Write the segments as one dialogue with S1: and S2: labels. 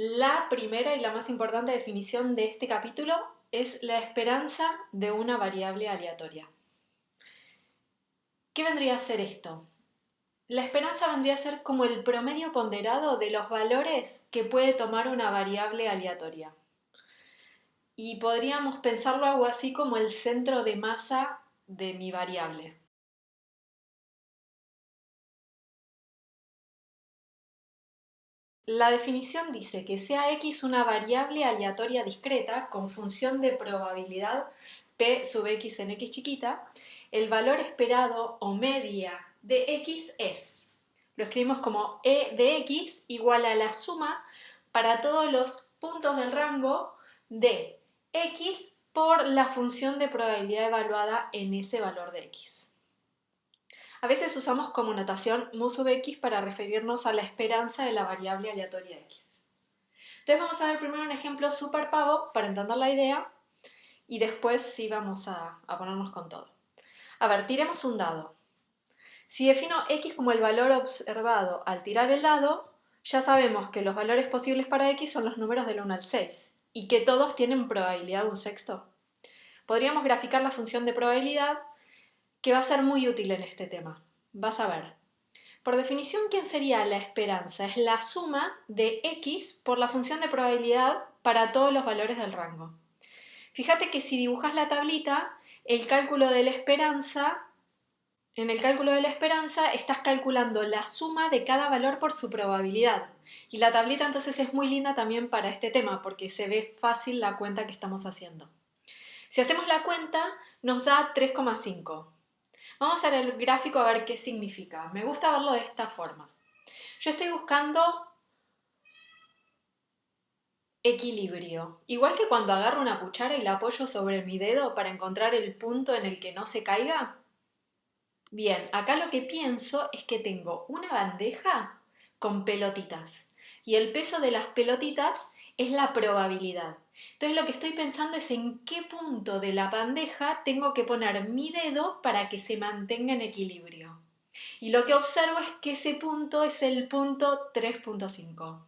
S1: La primera y la más importante definición de este capítulo es la esperanza de una variable aleatoria. ¿Qué vendría a ser esto? La esperanza vendría a ser como el promedio ponderado de los valores que puede tomar una variable aleatoria. Y podríamos pensarlo algo así como el centro de masa de mi variable. La definición dice que sea x una variable aleatoria discreta con función de probabilidad p sub x en x chiquita, el valor esperado o media de x es, lo escribimos como e de x igual a la suma para todos los puntos del rango de x por la función de probabilidad evaluada en ese valor de x. A veces usamos como notación mu sub x para referirnos a la esperanza de la variable aleatoria x. Entonces vamos a ver primero un ejemplo súper pavo para entender la idea y después sí vamos a ponernos con todo. A ver, tiremos un dado. Si defino x como el valor observado al tirar el dado, ya sabemos que los valores posibles para x son los números del 1 al 6 y que todos tienen probabilidad de un sexto. Podríamos graficar la función de probabilidad que va a ser muy útil en este tema. Vas a ver. Por definición, ¿quién sería la esperanza? Es la suma de x por la función de probabilidad para todos los valores del rango. Fíjate que si dibujas la tablita, en el cálculo de la esperanza estás calculando la suma de cada valor por su probabilidad. Y la tablita entonces es muy linda también para este tema porque se ve fácil la cuenta que estamos haciendo. Si hacemos la cuenta, nos da 3,5. Vamos a ver el gráfico a ver qué significa. Me gusta verlo de esta forma. Yo estoy buscando equilibrio. Igual que cuando agarro una cuchara y la apoyo sobre mi dedo para encontrar el punto en el que no se caiga. Bien, acá lo que pienso es que tengo una bandeja con pelotitas. Y el peso de las pelotitas es la probabilidad. Entonces lo que estoy pensando es en qué punto de la bandeja tengo que poner mi dedo para que se mantenga en equilibrio. Y lo que observo es que ese punto es el punto 3,5.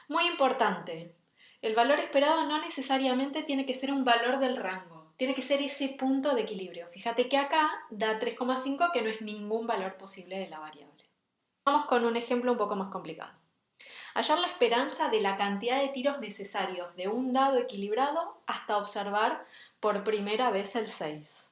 S1: Muy importante, el valor esperado no necesariamente tiene que ser un valor del rango, tiene que ser ese punto de equilibrio. Fíjate que acá da 3,5 que no es ningún valor posible de la variable. Vamos con un ejemplo un poco más complicado. Hallar la esperanza de la cantidad de tiros necesarios de un dado equilibrado hasta observar por primera vez el 6.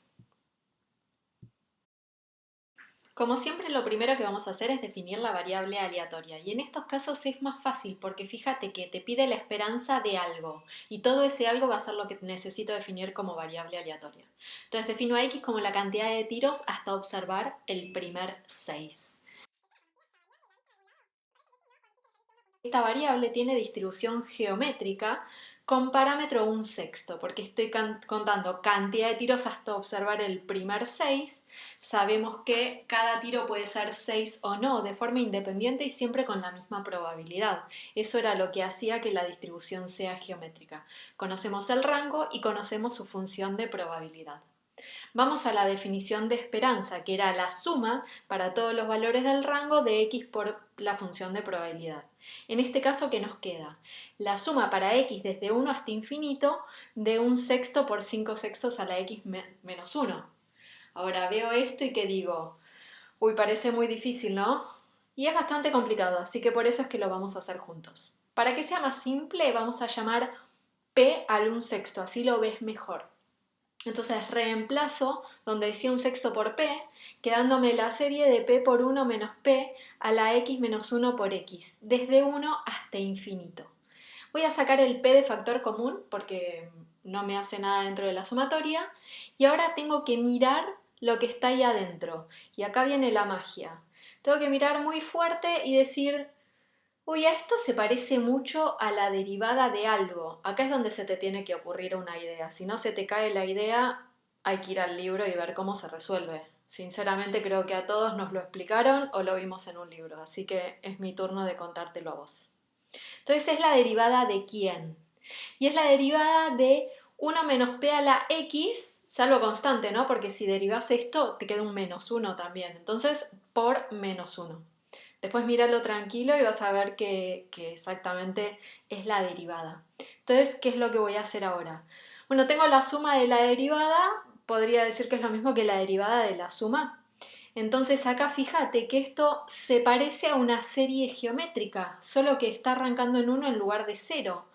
S1: Como siempre, lo primero que vamos a hacer es definir la variable aleatoria y en estos casos es más fácil porque fíjate que te pide la esperanza de algo y todo ese algo va a ser lo que necesito definir como variable aleatoria. Entonces defino a x como la cantidad de tiros hasta observar el primer 6. Esta variable tiene distribución geométrica con parámetro 1/6, porque estoy contando cantidad de tiros hasta observar el primer 6. Sabemos que cada tiro puede ser 6 o no, de forma independiente y siempre con la misma probabilidad. Eso era lo que hacía que la distribución sea geométrica. Conocemos el rango y conocemos su función de probabilidad. Vamos a la definición de esperanza, que era la suma para todos los valores del rango de x por la función de probabilidad. En este caso, ¿qué nos queda? La suma para x desde 1 hasta infinito de 1/6 por 5/6 a la x menos 1. Ahora veo esto y que digo, uy, parece muy difícil, ¿no? Y es bastante complicado, así que por eso es que lo vamos a hacer juntos. Para que sea más simple, vamos a llamar p al 1/6, así lo ves mejor. Entonces reemplazo donde decía 1/6 por p, quedándome la serie de p por 1 menos p a la x menos 1 por x, desde 1 hasta infinito. Voy a sacar el p de factor común porque no me hace nada dentro de la sumatoria y ahora tengo que mirar lo que está ahí adentro. Y acá viene la magia. Tengo que mirar muy fuerte y decir, uy, a esto se parece mucho a la derivada de algo. Acá es donde se te tiene que ocurrir una idea. Si no se te cae la idea, hay que ir al libro y ver cómo se resuelve. Sinceramente creo que a todos nos lo explicaron o lo vimos en un libro, así que es mi turno de contártelo a vos. Entonces es la derivada de quién. Y es la derivada de 1 menos p a la x, salvo constante, ¿no? Porque si derivas esto, te queda un menos 1 también. Entonces, por menos 1. Después míralo tranquilo y vas a ver que exactamente es la derivada. Entonces, ¿qué es lo que voy a hacer ahora? Bueno, tengo la suma de la derivada, podría decir que es lo mismo que la derivada de la suma. Entonces acá fíjate que esto se parece a una serie geométrica, solo que está arrancando en 1 en lugar de 0.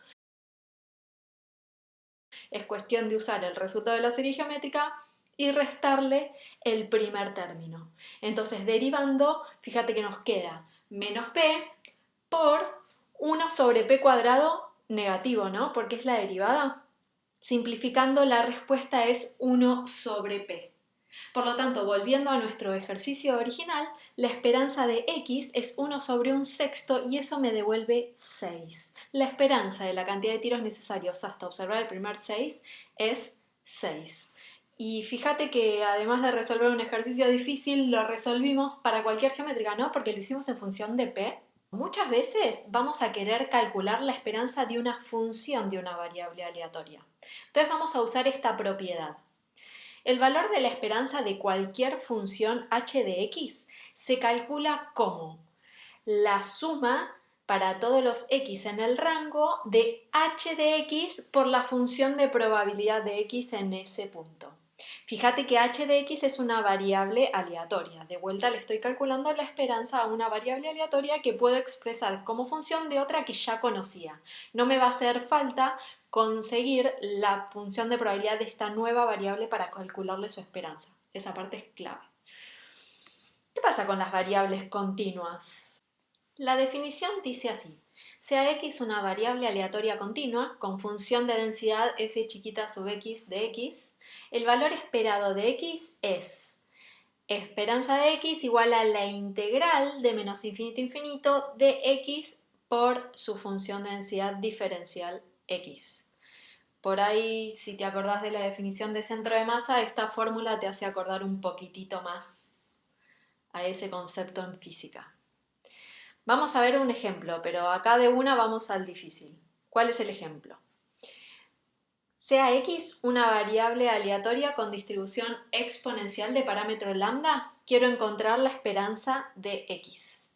S1: Es cuestión de usar el resultado de la serie geométrica y restarle el primer término. Entonces, derivando, fíjate que nos queda menos p por 1 sobre p cuadrado negativo, ¿no? Porque es la derivada. Simplificando, la respuesta es 1 sobre p. Por lo tanto, volviendo a nuestro ejercicio original, la esperanza de x es 1 sobre un sexto y eso me devuelve 6. La esperanza de la cantidad de tiros necesarios hasta observar el primer 6 es 6. Y fíjate que además de resolver un ejercicio difícil, lo resolvimos para cualquier geométrica, ¿no? Porque lo hicimos en función de p. Muchas veces vamos a querer calcular la esperanza de una función de una variable aleatoria. Entonces vamos a usar esta propiedad. El valor de la esperanza de cualquier función h de x se calcula como la suma para todos los x en el rango de h de x por la función de probabilidad de x en ese punto. Fíjate que h de x es una variable aleatoria. De vuelta le estoy calculando la esperanza a una variable aleatoria que puedo expresar como función de otra que ya conocía. No me va a hacer falta conseguir la función de probabilidad de esta nueva variable para calcularle su esperanza. Esa parte es clave. ¿Qué pasa con las variables continuas? La definición dice así: sea x una variable aleatoria continua con función de densidad f chiquita sub x de x, el valor esperado de x es esperanza de x igual a la integral de menos infinito a infinito de x por su función de densidad diferencial x. Por ahí, si te acordás de la definición de centro de masa, esta fórmula te hace acordar un poquitito más a ese concepto en física. Vamos a ver un ejemplo, pero acá de una vamos al difícil. ¿Cuál es el ejemplo? Sea x una variable aleatoria con distribución exponencial de parámetro lambda, quiero encontrar la esperanza de x.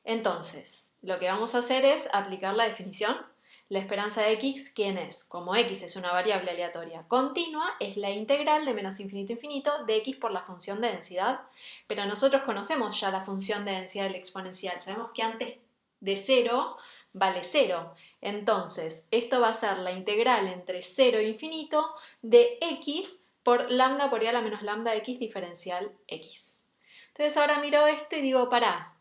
S1: Entonces, lo que vamos a hacer es aplicar la definición. La esperanza de x, ¿quién es? Como x es una variable aleatoria continua, es la integral de menos infinito a infinito de x por la función de densidad. Pero nosotros conocemos ya la función de densidad del exponencial. Sabemos que antes de 0 vale 0. Entonces, esto va a ser la integral entre 0 e infinito de x por lambda por i a la menos lambda x diferencial x. Entonces ahora miro esto y digo, pará,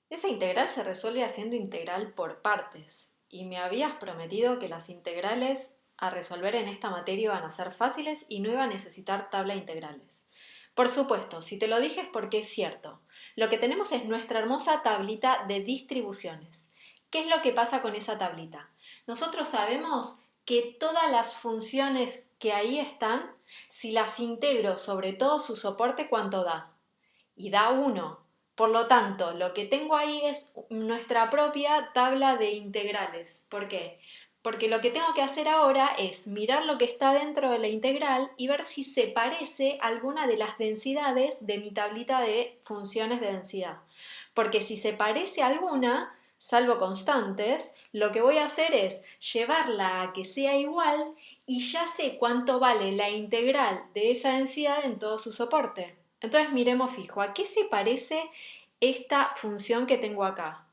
S1: esa integral se resuelve haciendo integral por partes. Y me habías prometido que las integrales a resolver en esta materia iban a ser fáciles y no iba a necesitar tabla de integrales. Por supuesto, si te lo dije es porque es cierto. Lo que tenemos es nuestra hermosa tablita de distribuciones. ¿Qué es lo que pasa con esa tablita? Nosotros sabemos que todas las funciones que ahí están, si las integro sobre todo su soporte, ¿cuánto da? Y da 1. Por lo tanto, lo que tengo ahí es nuestra propia tabla de integrales. ¿Por qué? Porque lo que tengo que hacer ahora es mirar lo que está dentro de la integral y ver si se parece a alguna de las densidades de mi tablita de funciones de densidad. Porque si se parece a alguna, salvo constantes, lo que voy a hacer es llevarla a que sea igual y ya sé cuánto vale la integral de esa densidad en todo su soporte. Entonces miremos fijo, ¿a qué se parece esta función que tengo acá?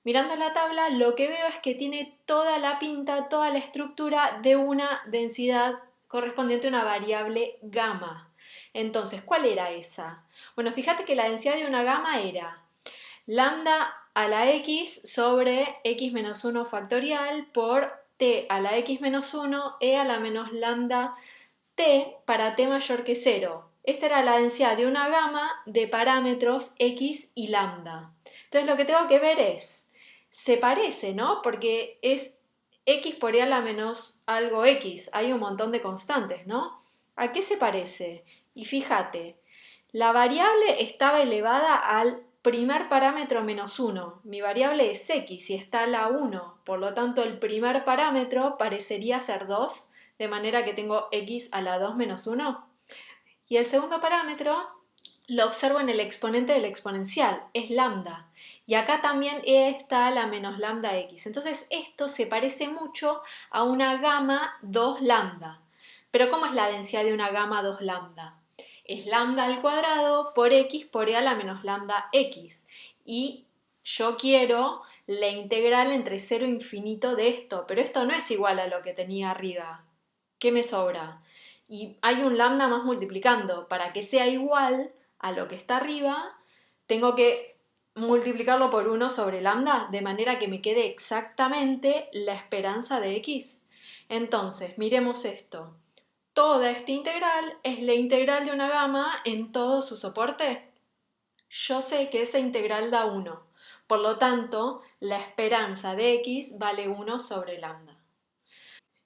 S1: Mirando la tabla, lo que veo es que tiene toda la pinta, toda la estructura de una densidad correspondiente a una variable gamma. Entonces, ¿cuál era esa? Bueno, fíjate que la densidad de una gamma era lambda a la x sobre x menos 1 factorial por t a la x menos 1 e a la menos lambda t para t mayor que 0. Esta era la densidad de una gama de parámetros x y lambda. Entonces lo que tengo que ver es, se parece, ¿no? Porque es x por i a la menos algo x. Hay un montón de constantes, ¿no? ¿A qué se parece? Y fíjate, la variable estaba elevada al primer parámetro menos 1. Mi variable es x y está a la 1. Por lo tanto, el primer parámetro parecería ser 2, de manera que tengo x a la 2 menos 1. Y el segundo parámetro lo observo en el exponente del exponencial, es lambda. Y acá también está la menos lambda x. Entonces esto se parece mucho a una gamma 2 lambda. Pero ¿cómo es la densidad de una gamma 2 lambda? Es lambda al cuadrado por x por e a la menos lambda x. Y yo quiero la integral entre 0 e infinito de esto, pero esto no es igual a lo que tenía arriba. ¿Qué me sobra? Y hay un lambda más multiplicando. Para que sea igual a lo que está arriba, tengo que multiplicarlo por 1 sobre lambda, de manera que me quede exactamente la esperanza de x. Entonces, miremos esto. Toda esta integral es la integral de una gamma en todo su soporte. Yo sé que esa integral da 1. Por lo tanto, la esperanza de x vale 1 sobre lambda.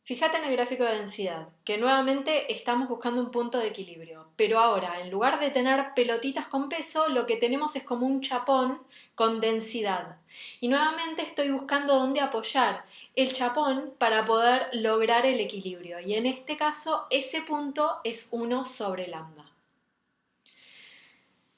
S1: Fíjate en el gráfico de densidad, que nuevamente estamos buscando un punto de equilibrio, pero ahora en lugar de tener pelotitas con peso, lo que tenemos es como un chapón con densidad. Y nuevamente estoy buscando dónde apoyar el chapón para poder lograr el equilibrio. Y en este caso, ese punto es 1 sobre lambda.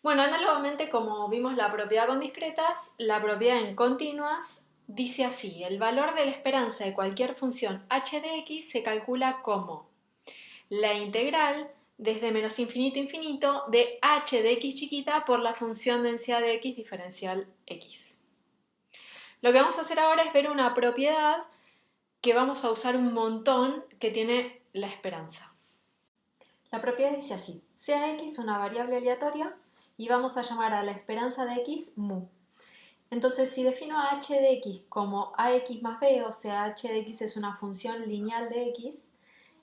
S1: Bueno, análogamente como vimos la propiedad con discretas, la propiedad en continuas dice así: el valor de la esperanza de cualquier función h de x se calcula como la integral desde menos infinito a infinito de h de x chiquita por la función densidad de x diferencial x. Lo que vamos a hacer ahora es ver una propiedad que vamos a usar un montón que tiene la esperanza. La propiedad dice así: sea x una variable aleatoria y vamos a llamar a la esperanza de x mu. Entonces, si defino a h de x como ax más b, o sea, h de x es una función lineal de x,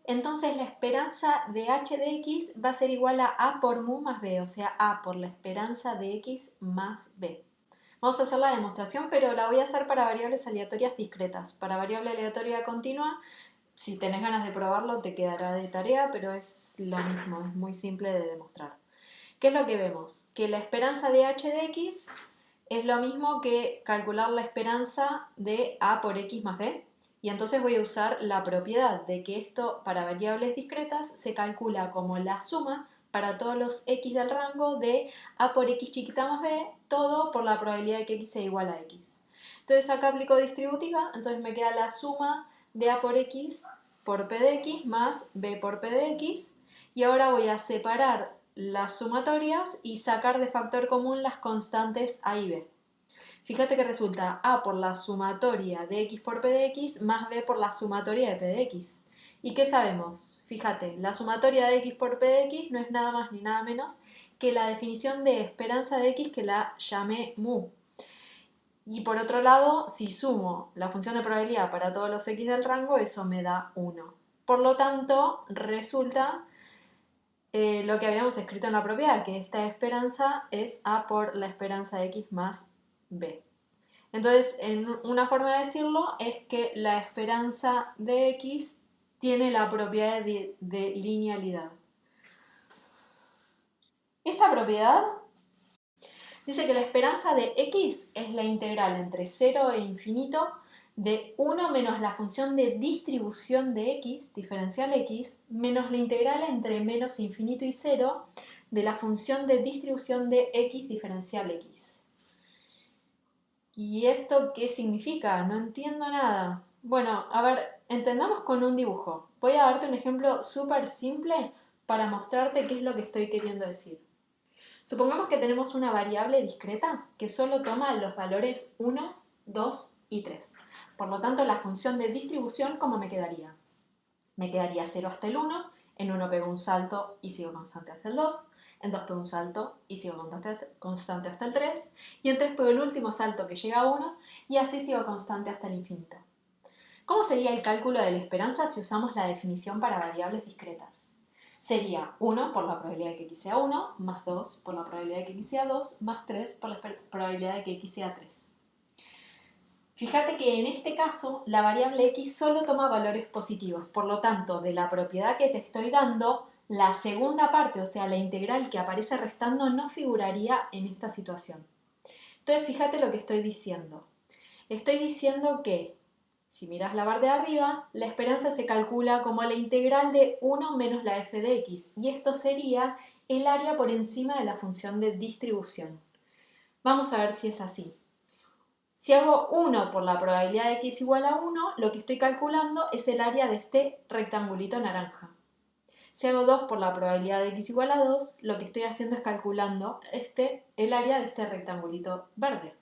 S1: entonces la esperanza de h de x va a ser igual a por mu más b, o sea, a por la esperanza de x más b. Vamos a hacer la demostración, pero la voy a hacer para variables aleatorias discretas. Para variable aleatoria continua, si tenés ganas de probarlo, te quedará de tarea, pero es lo mismo, es muy simple de demostrar. ¿Qué es lo que vemos? Que la esperanza de h de x es lo mismo que calcular la esperanza de a por x más b. Y entonces voy a usar la propiedad de que esto para variables discretas se calcula como la suma para todos los x del rango de a por x chiquita más b, todo por la probabilidad de que x sea igual a x. Entonces acá aplico distributiva, entonces me queda la suma de a por x por p de x más b por p de x. Y ahora voy a separar las sumatorias y sacar de factor común las constantes a y b. Fíjate que resulta a por la sumatoria de x por p de x más b por la sumatoria de p de x. ¿Y qué sabemos? Fíjate, la sumatoria de x por p de x no es nada más ni nada menos que la definición de esperanza de x que la llamé mu. Y por otro lado, si sumo la función de probabilidad para todos los x del rango, eso me da 1. Por lo tanto, resulta lo que habíamos escrito en la propiedad, que esta esperanza es a por la esperanza de x más b. Entonces, una forma de decirlo es que la esperanza de x tiene la propiedad de linealidad. Esta propiedad dice que la esperanza de x es la integral entre 0 e infinito de 1 menos la función de distribución de x, diferencial x, menos la integral entre menos infinito y 0 de la función de distribución de x, diferencial x. ¿Y esto qué significa? No entiendo nada. Bueno, a ver, entendamos con un dibujo. Voy a darte un ejemplo súper simple para mostrarte qué es lo que estoy queriendo decir. Supongamos que tenemos una variable discreta que solo toma los valores 1, 2 y 3. Por lo tanto, la función de distribución, ¿cómo me quedaría? Me quedaría 0 hasta el 1, en 1 pego un salto y sigo constante hasta el 2, en 2 pego un salto y sigo constante hasta el 3, y en 3 pego el último salto que llega a 1, y así sigo constante hasta el infinito. ¿Cómo sería el cálculo de la esperanza si usamos la definición para variables discretas? Sería 1 por la probabilidad de que x sea 1, más 2 por la probabilidad de que x sea 2, más 3 por la probabilidad de que x sea 3. Fíjate que en este caso la variable x solo toma valores positivos, por lo tanto, de la propiedad que te estoy dando, la segunda parte, o sea, la integral que aparece restando, no figuraría en esta situación. Entonces, fíjate lo que estoy diciendo. Estoy diciendo que, si miras la barra de arriba, la esperanza se calcula como la integral de 1 menos la f de x, y esto sería el área por encima de la función de distribución. Vamos a ver si es así. Si hago 1 por la probabilidad de x igual a 1, lo que estoy calculando es el área de este rectangulito naranja. Si hago 2 por la probabilidad de x igual a 2, lo que estoy haciendo es calculando el área de este rectangulito verde.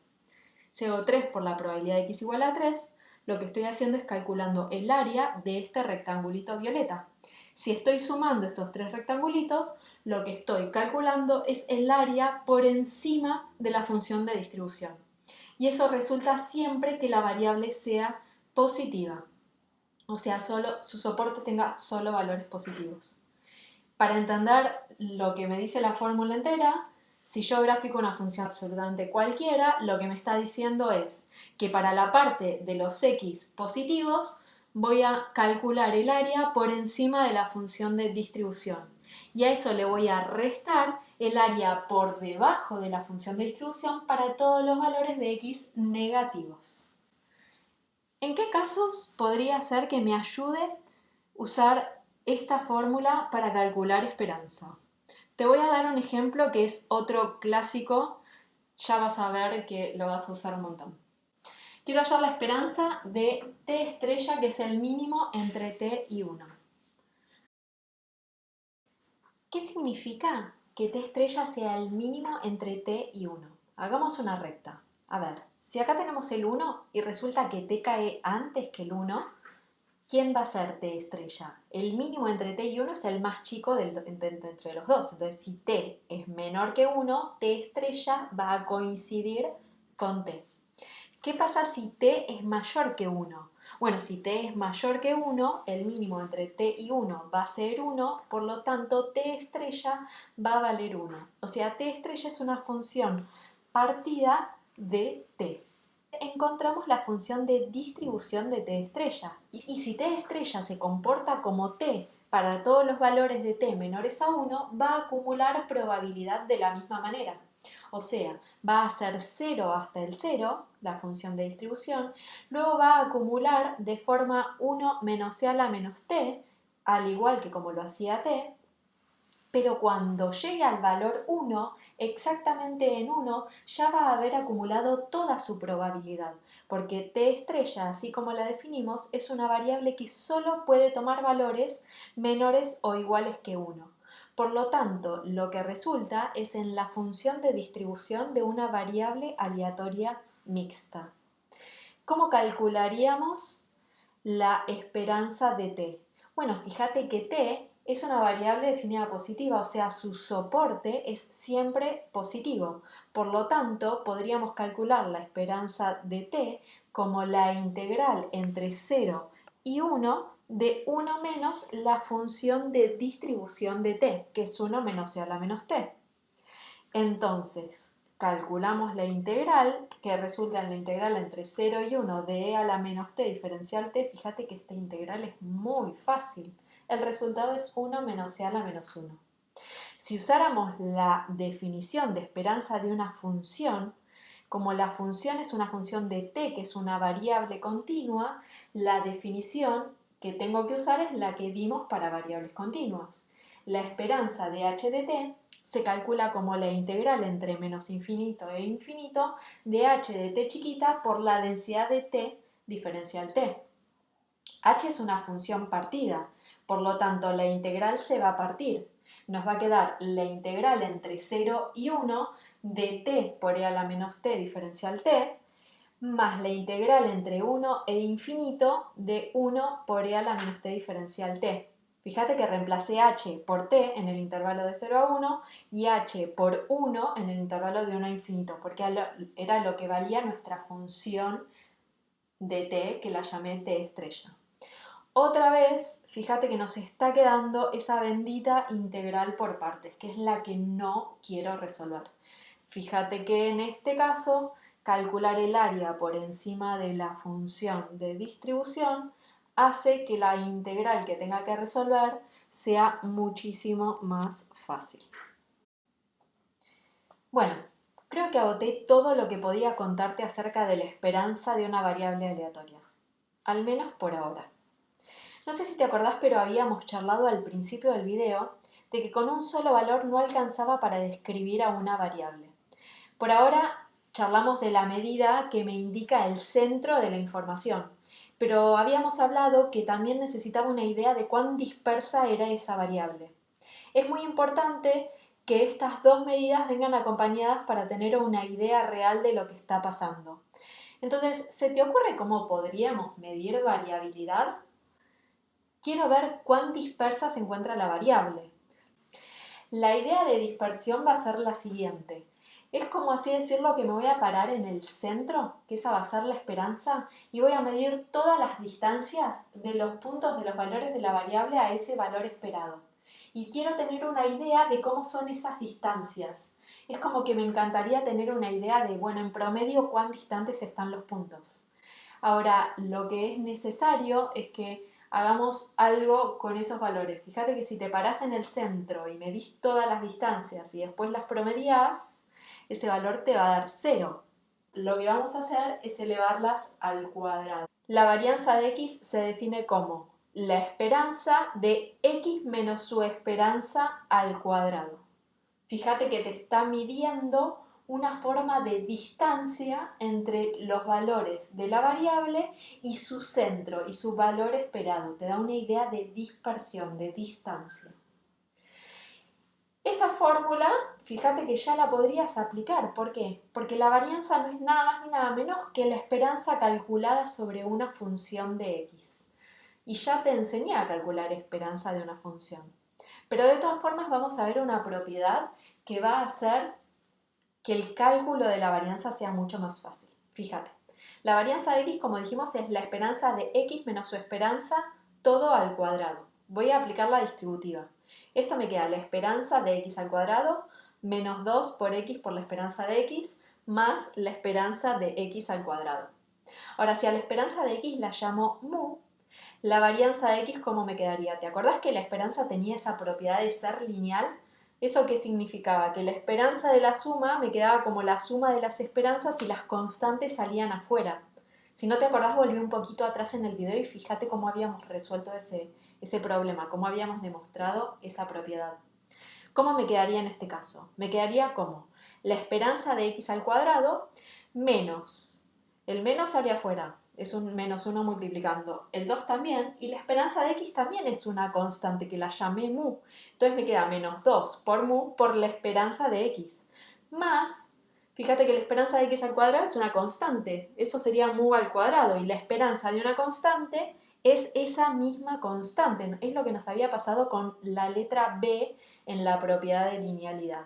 S1: Si hago 3 por la probabilidad de x igual a 3, lo que estoy haciendo es calculando el área de este rectangulito violeta. Si estoy sumando estos tres rectangulitos, lo que estoy calculando es el área por encima de la función de distribución. Y eso resulta siempre que la variable sea positiva, o sea, su soporte tenga solo valores positivos. Para entender lo que me dice la fórmula entera, si yo grafico una función absolutamente cualquiera, lo que me está diciendo es que para la parte de los x positivos voy a calcular el área por encima de la función de distribución. Y a eso le voy a restar el área por debajo de la función de distribución para todos los valores de x negativos. ¿En qué casos podría ser que me ayude usar esta fórmula para calcular esperanza? Te voy a dar un ejemplo que es otro clásico, ya vas a ver que lo vas a usar un montón. Quiero hallar la esperanza de t estrella, que es el mínimo entre t y 1. ¿Qué significa que t estrella sea el mínimo entre t y 1? Hagamos una recta. A ver, si acá tenemos el 1 y resulta que t cae antes que el 1, ¿quién va a ser t estrella? El mínimo entre t y 1 es el más chico entre los dos. Entonces, si t es menor que 1, t estrella va a coincidir con t. ¿Qué pasa si t es mayor que 1? Bueno, si t es mayor que 1, el mínimo entre t y 1 va a ser 1, por lo tanto t estrella va a valer 1. O sea, t estrella es una función partida de t. Encontramos la función de distribución de t estrella. Y si t estrella se comporta como t para todos los valores de t menores a 1, va a acumular probabilidad de la misma manera. O sea, va a ser 0 hasta el 0, la función de distribución, luego va a acumular de forma 1 menos c a la menos t, al igual que como lo hacía t, pero cuando llegue al valor 1, exactamente en 1, ya va a haber acumulado toda su probabilidad, porque t estrella, así como la definimos, es una variable que solo puede tomar valores menores o iguales que 1. Por lo tanto, lo que resulta es en la función de distribución de una variable aleatoria mixta. ¿Cómo calcularíamos la esperanza de t? Bueno, fíjate que t es una variable definida positiva, o sea, su soporte es siempre positivo. Por lo tanto, podríamos calcular la esperanza de t como la integral entre 0 y 1 de 1 menos la función de distribución de t, que es 1 menos c a la menos t. Entonces, calculamos la integral, que resulta en la integral entre 0 y 1 de e a la menos t diferencial t. Fíjate que esta integral es muy fácil. El resultado es 1 menos c a la menos 1. Si usáramos la definición de esperanza de una función, como la función es una función de t, que es una variable continua, la definición que tengo que usar es la que dimos para variables continuas. La esperanza de h de t se calcula como la integral entre menos infinito e infinito de h de t chiquita por la densidad de t diferencial t. H es una función partida, por lo tanto la integral se va a partir. Nos va a quedar la integral entre 0 y 1 de t por e a la menos t diferencial t, más la integral entre 1 e infinito de 1 por e a la menos t diferencial t. Fíjate que reemplacé h por t en el intervalo de 0 a 1 y h por 1 en el intervalo de 1 a infinito, porque era lo que valía nuestra función de t, que la llamé t estrella. Otra vez, fíjate que nos está quedando esa bendita integral por partes, que es la que no quiero resolver. Fíjate que en este caso, calcular el área por encima de la función de distribución hace que la integral que tenga que resolver sea muchísimo más fácil. Bueno, creo que agoté todo lo que podía contarte acerca de la esperanza de una variable aleatoria, al menos por ahora. No sé si te acordás, pero habíamos charlado al principio del video de que con un solo valor no alcanzaba para describir a una variable. Por ahora charlamos de la medida que me indica el centro de la información, pero habíamos hablado que también necesitaba una idea de cuán dispersa era esa variable. Es muy importante que estas dos medidas vengan acompañadas para tener una idea real de lo que está pasando. Entonces, ¿se te ocurre cómo podríamos medir variabilidad? Quiero ver cuán dispersa se encuentra la variable. La idea de dispersión va a ser la siguiente. Es como así decirlo que me voy a parar en el centro, que esa va a ser la esperanza, y voy a medir todas las distancias de los puntos de los valores de la variable a ese valor esperado. Y quiero tener una idea de cómo son esas distancias. Es como que me encantaría tener una idea de, bueno, en promedio cuán distantes están los puntos. Ahora, lo que es necesario es que hagamos algo con esos valores. Fíjate que si te parás en el centro y medís todas las distancias y después las promediás, ese valor te va a dar 0. Lo que vamos a hacer es elevarlas al cuadrado. La varianza de x se define como la esperanza de x menos su esperanza al cuadrado. Fíjate que te está midiendo una forma de distancia entre los valores de la variable y su centro y su valor esperado. Te da una idea de dispersión, de distancia. Esta fórmula, fíjate que ya la podrías aplicar. ¿Por qué? Porque la varianza no es nada más ni nada menos que la esperanza calculada sobre una función de x. Y ya te enseñé a calcular esperanza de una función. Pero de todas formas vamos a ver una propiedad que va a hacer que el cálculo de la varianza sea mucho más fácil. Fíjate, la varianza de x, como dijimos, es la esperanza de x menos su esperanza todo al cuadrado. Voy a aplicar la distributiva. Esto me queda la esperanza de x al cuadrado menos 2 por x por la esperanza de x más la esperanza de x al cuadrado. Ahora, si a la esperanza de x la llamo mu, la varianza de x, ¿cómo me quedaría? ¿Te acordás que la esperanza tenía esa propiedad de ser lineal? ¿Eso qué significaba? Que la esperanza de la suma me quedaba como la suma de las esperanzas y las constantes salían afuera. Si no te acordás, volví un poquito atrás en el video y fíjate cómo habíamos resuelto ese problema, cómo habíamos demostrado esa propiedad. ¿Cómo me quedaría en este caso? Me quedaría como la esperanza de x al cuadrado menos, el menos sale afuera, es un menos 1 multiplicando, el 2 también, y la esperanza de x también es una constante que la llamé mu. Entonces me queda menos 2 por mu por la esperanza de x, más, fíjate que la esperanza de x al cuadrado es una constante, eso sería mu al cuadrado, y la esperanza de una constante es esa misma constante, es lo que nos había pasado con la letra b en la propiedad de linealidad.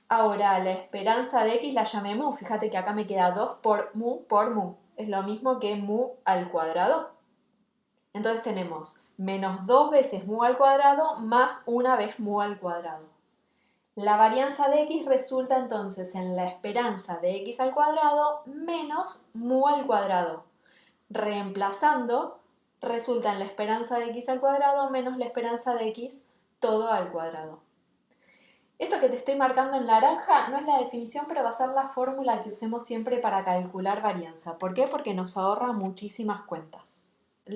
S1: Ahora, la esperanza de x la llamé mu. Fíjate que acá me queda 2 por mu. Es lo mismo que mu al cuadrado. Entonces tenemos menos 2 veces mu al cuadrado más una vez mu al cuadrado. La varianza de x resulta entonces en la esperanza de x al cuadrado menos mu al cuadrado. Reemplazando, resulta en la esperanza de x al cuadrado menos la esperanza de x todo al cuadrado. Esto que te estoy marcando en naranja no es la definición, pero va a ser la fórmula que usemos siempre para calcular varianza. ¿Por qué? Porque nos ahorra muchísimas cuentas.